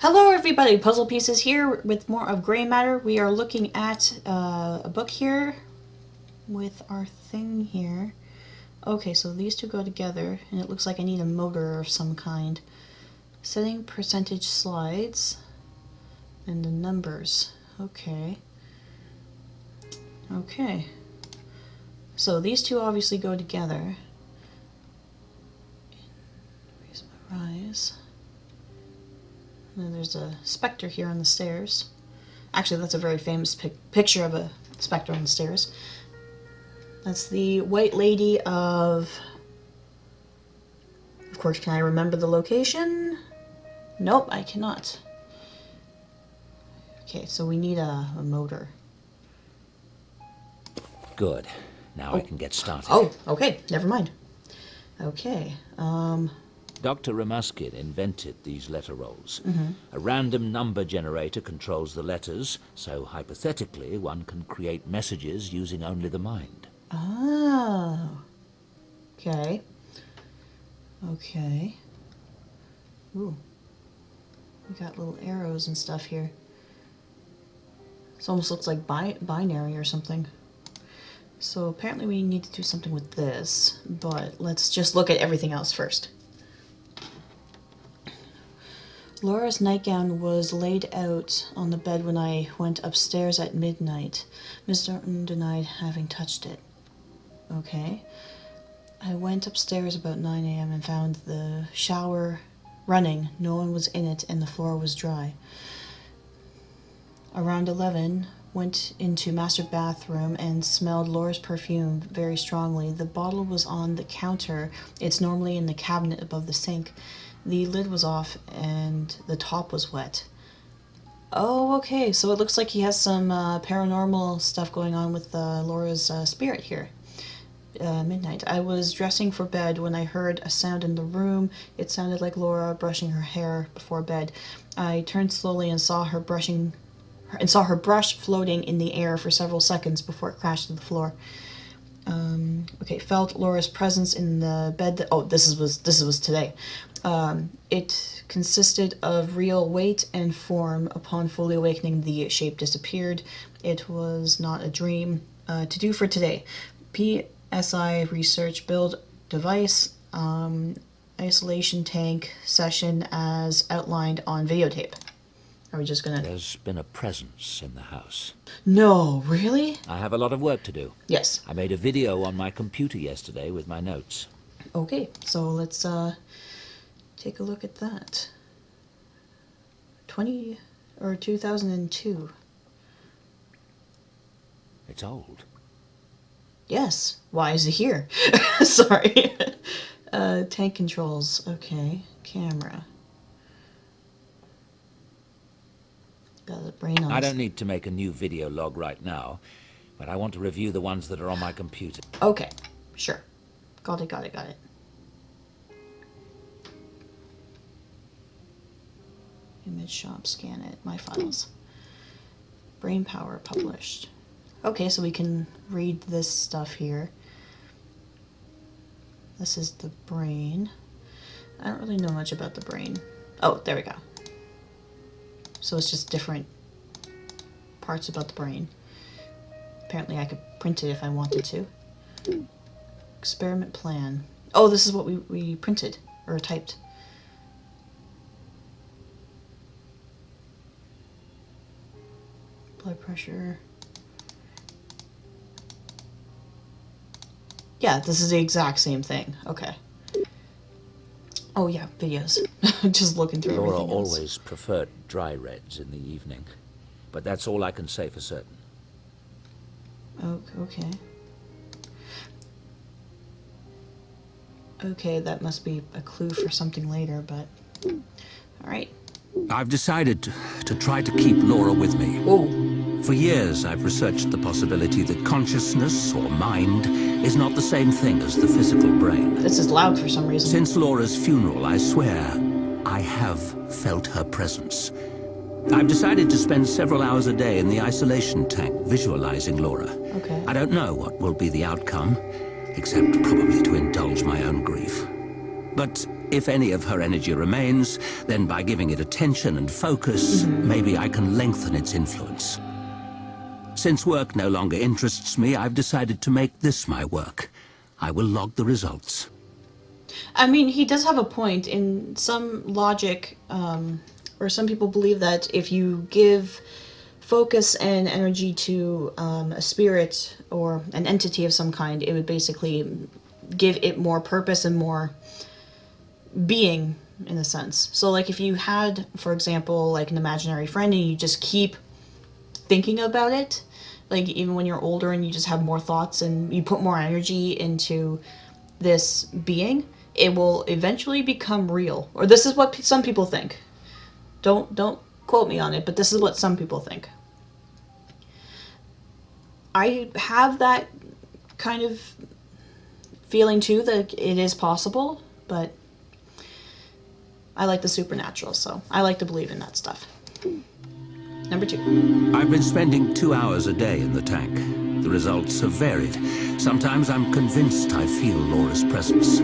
Hello everybody, PuZZlePieceZ here with more of Gray Matter. We are looking at a book here with our thing here. Okay, so these two go together and it looks like I need a motor of some kind. Setting percentage slides and the numbers. Okay. Okay. So these two obviously go together. Raise my rise. And there's a specter here on the stairs. Actually, that's a very famous picture of a specter on the stairs. That's the White Lady of course, can I remember the location? Nope, I cannot. Okay, so we need a motor. Good. Now I can get started. Oh, okay, never mind. Okay, Dr. Ramuskin invented these letter rolls. Mm-hmm. A random number generator controls the letters, so hypothetically one can create messages using only the mind. Oh. Okay. Okay. Ooh. We got little arrows and stuff here. This almost looks like binary or something. So apparently we need to do something with this, but let's just look at everything else first. Laura's nightgown was laid out on the bed when I went upstairs at midnight. Miss Norton denied having touched it. Okay. I went upstairs about 9 a.m. and found the shower running. No one was in it and the floor was dry. Around 11, went into master bathroom and smelled Laura's perfume very strongly. The bottle was on the counter. It's normally in the cabinet above the sink. The lid was off and the top was wet. Oh, okay, so it looks like he has some paranormal stuff going on with Laura's spirit here. Midnight. I was dressing for bed when I heard a sound in the room. It sounded like Laura brushing her hair before bed. I turned slowly and saw her brush floating in the air for several seconds before it crashed to the floor. Okay, felt Laura's presence in the bed. This was today. It consisted of real weight and form. Upon fully awakening, the shape disappeared. It was not a dream. To do for today. PSI research build device. Isolation tank session as outlined on videotape. Are we just gonna... There's been a presence in the house. No, really? I have a lot of work to do. Yes. I made a video on my computer yesterday with my notes. Okay, so let's take a look at that. 2002. It's old. Yes. Why is it here? Sorry. Tank controls. Okay. Camera. Got the brain on. I don't need to make a new video log right now, but I want to review the ones that are on my computer. Okay. Sure. Got it. Image shop, scan it, my files. Brain power published. Okay, so we can read this stuff here. This is the brain. I don't really know much about the brain. Oh, there we go. So it's just different parts about the brain. Apparently I could print it if I wanted to. Experiment plan. Oh, this is what we printed or typed. Blood pressure. Yeah, this is the exact same thing. Okay. Oh yeah, videos. Just looking through Laura everything else. always preferred dry reds in the evening, but that's all I can say for certain. Oh, okay. Okay, that must be a clue for something later, but... Alright. I've decided to try to keep Laura with me. Oh. For years, I've researched the possibility that consciousness, or mind, is not the same thing as the physical brain. This is loud for some reason. Since Laura's funeral, I swear, I have felt her presence. I've decided to spend several hours a day in the isolation tank, visualizing Laura. Okay. I don't know what will be the outcome, except probably to indulge my own grief. But If any of her energy remains, then by giving it attention and focus, maybe I can lengthen its influence. Since work no longer interests me, I've decided to make this my work. I will log the results. I mean, he does have a point. In some logic, or some people believe that if you give focus and energy to a spirit or an entity of some kind, it would basically give it more purpose and more being, in a sense. So, like, if you had, for example, like an imaginary friend and you just keep thinking about it, like even when you're older and you just have more thoughts and you put more energy into this being, it will eventually become real. Or this is what some people think. Don't quote me on it, but this is what some people think. I have that kind of feeling too, that it is possible, but I like the supernatural, so I like to believe in that stuff. Number 2. I've been spending 2 hours a day in the tank. The results have varied. Sometimes I'm convinced I feel Laura's presence.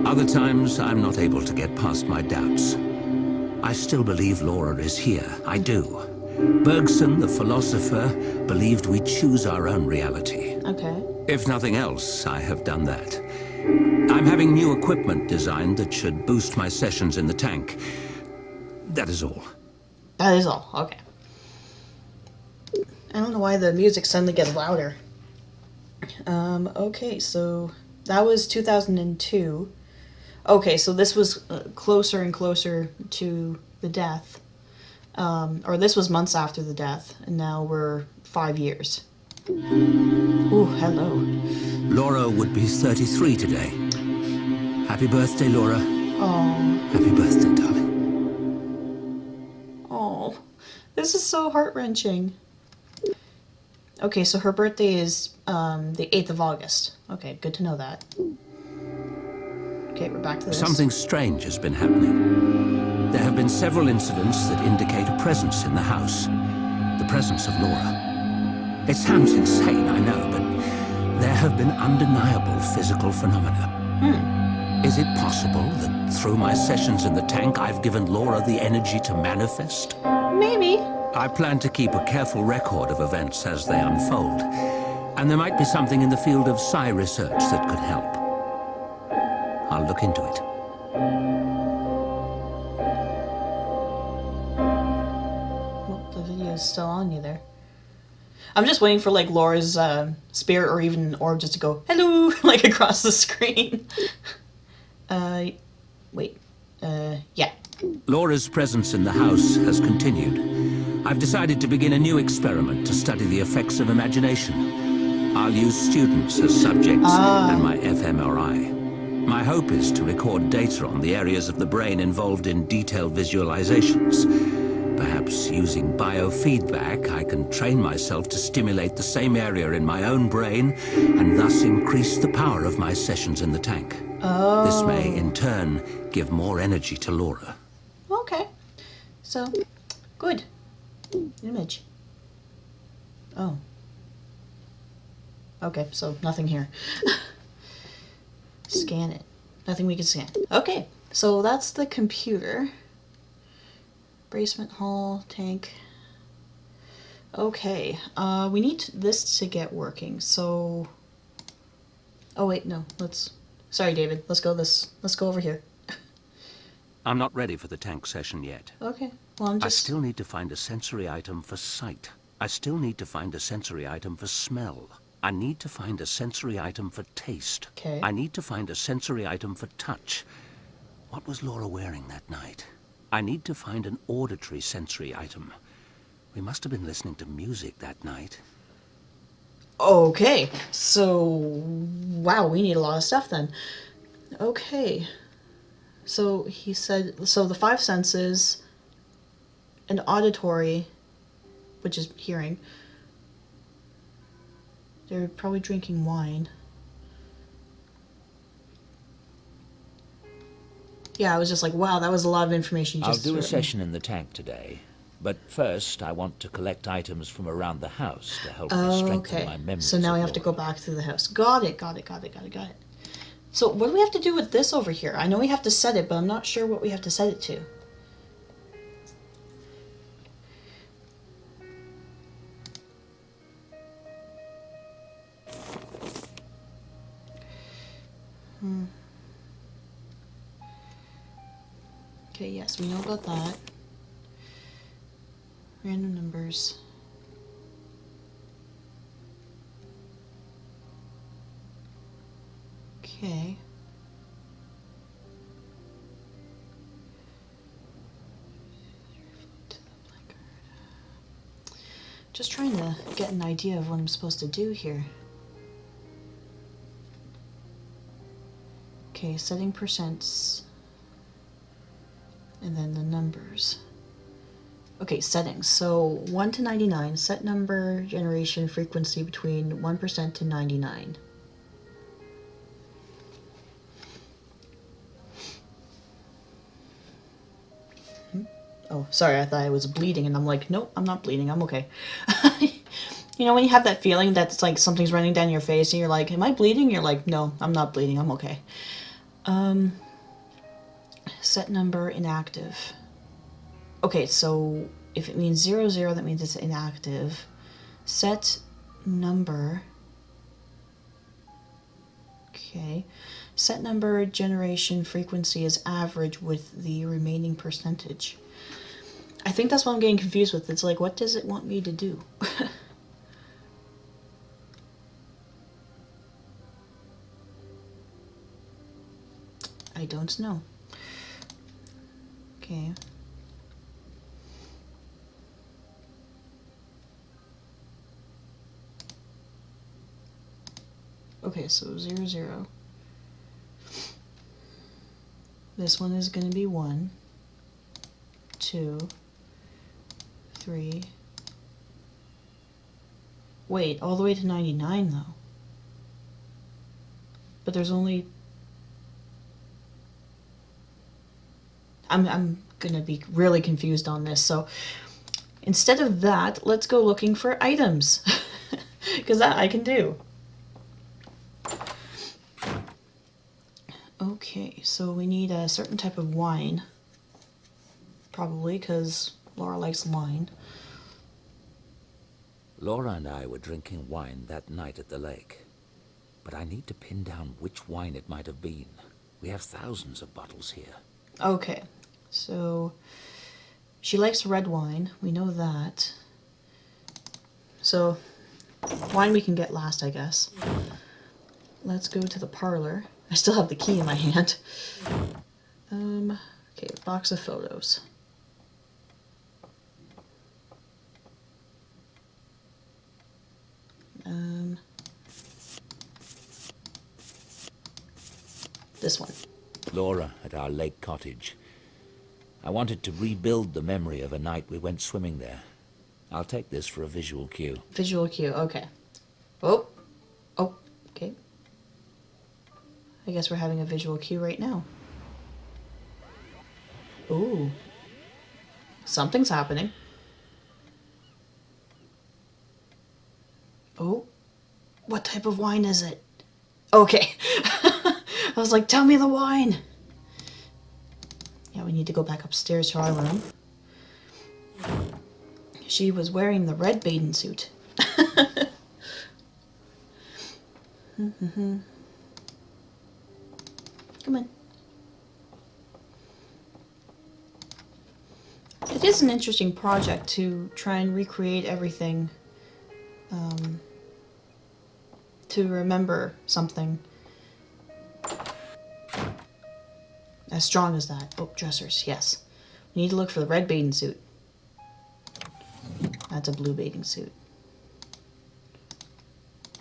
Other times I'm not able to get past my doubts. I still believe Laura is here. I do. Bergson, the philosopher, believed we choose our own reality. Okay. If nothing else, I have done that. I'm having new equipment designed that should boost my sessions in the tank. That is all. That is all. Okay. I don't know why the music suddenly gets louder. Okay, so that was 2002. Okay, so this was closer and closer to the death. Or this was months after the death, and now we're 5 years. Ooh, hello. Laura would be 33 today. Happy birthday, Laura. Oh. Happy birthday, darling. Oh. This is so heart-wrenching. Okay, so her birthday is the 8th of August. Okay, good to know that. Okay, we're back to this. Something strange has been happening. There have been several incidents that indicate a presence in the house. The presence of Laura. It sounds insane, I know, but there have been undeniable physical phenomena. Is it possible that through my sessions in the tank, I've given Laura the energy to manifest? Maybe. I plan to keep a careful record of events as they unfold, and there might be something in the field of psi research that could help. I'll look into it. Well, the video is still on you there. I'm just waiting for, like, Laura's spirit or even an orb just to go, hello, like, across the screen. Wait. Yeah. Laura's presence in the house has continued. I've decided to begin a new experiment to study the effects of imagination. I'll use students as subjects and my fMRI. My hope is to record data on the areas of the brain involved in detailed visualizations. Perhaps using biofeedback, I can train myself to stimulate the same area in my own brain and thus increase the power of my sessions in the tank. Oh. This may, in turn, give more energy to Laura. Okay. So, good. Image. Oh. Okay, so nothing here. Scan it. Nothing we can scan. Okay, so that's the computer. Basement hall, tank. Okay, we need this to get working, so... Oh wait, no, let's... Sorry, David, let's go over here. I'm not ready for the tank session yet. Okay, well I'm I just... still need to find a sensory item for sight. I still need to find a sensory item for smell. I need to find a sensory item for taste. Okay. I need to find a sensory item for touch. What was Laura wearing that night? I need to find an auditory sensory item. We must have been listening to music that night. Okay, so... Wow, we need a lot of stuff then. Okay. So he said... So the 5 senses... and auditory... which is hearing... They're probably drinking wine. Yeah, I was just like, wow, that was a lot of information you I'll just do a threw at me. session in the tank today, but first I want to collect items from around the house to help me strengthen Okay, my memories. so now of we have to go Laura. back to the house. Got it. So what do we have to do with this over here? I know we have to set it, but I'm not sure what we have to set it to. Okay, yes, we know about that. Random numbers. Okay. Just trying to get an idea of what I'm supposed to do here. Okay, setting percents. And then the numbers. Okay, settings. So 1 to 99, set number generation frequency between 1% to 99. Oh, sorry, I thought I was bleeding, and I'm like, nope, I'm not bleeding, I'm okay. You know, when you have that feeling that it's like something's running down your face, and you're like, am I bleeding? You're like, no, I'm not bleeding, I'm okay. Set number inactive. Okay, so if it means 00, that means it's inactive. Set number. Okay. Set number generation frequency is average with the remaining percentage. I think that's what I'm getting confused with. It's like, what does it want me to do? I don't know. Okay. Okay, so 00. This one is going to be 1, 2, 3. Wait, all the way to 99 though. But there's only... I'm gonna be really confused on this, so instead of that, let's go looking for items. Because that I can do. Okay, so we need a certain type of wine. Probably, because Laura likes wine. Laura and I were drinking wine that night at the lake. But I need to pin down which wine it might have been. We have thousands of bottles here. Okay, so she likes red wine. We know that. So, wine we can get last, I guess. Let's go to the parlor. I still have the key in my hand. Okay, box of photos. This one. Laura at our lake cottage. I wanted to rebuild the memory of a night we went swimming there. I'll take this for a visual cue. Visual cue, okay. Oh, okay. I guess we're having a visual cue right now. Ooh. Something's happening. Oh. What type of wine is it? Okay. I was like, tell me the wine. Yeah, we need to go back upstairs to our room. She was wearing the red bathing suit. Come on. It is an interesting project to try and recreate everything, to remember something as strong as that. Oh, dressers, yes. We need to look for the red bathing suit. That's a blue bathing suit.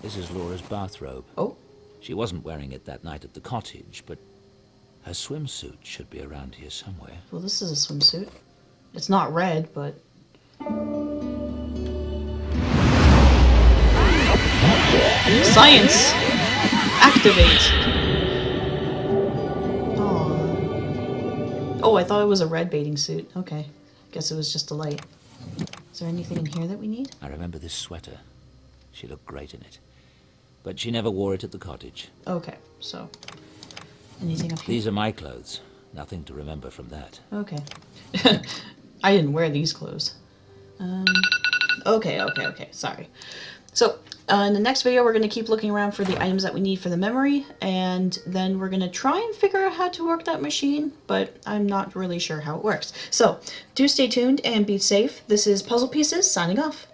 This is Laura's bathrobe. Oh. She wasn't wearing it that night at the cottage, but her swimsuit should be around here somewhere. Well, this is a swimsuit. It's not red, but... Science! Activate! Oh, I thought it was a red bathing suit. Okay. Guess it was just a light. Is there anything in here that we need? I remember this sweater. She looked great in it. But she never wore it at the cottage. Okay, so... Anything up here? These are my clothes. Nothing to remember from that. Okay. I didn't wear these clothes. Okay. Sorry. So, in the next video, we're going to keep looking around for the items that we need for the memory, and then we're going to try and figure out how to work that machine, but I'm not really sure how it works. So, do stay tuned and be safe. This is PuZZlePieceZ signing off.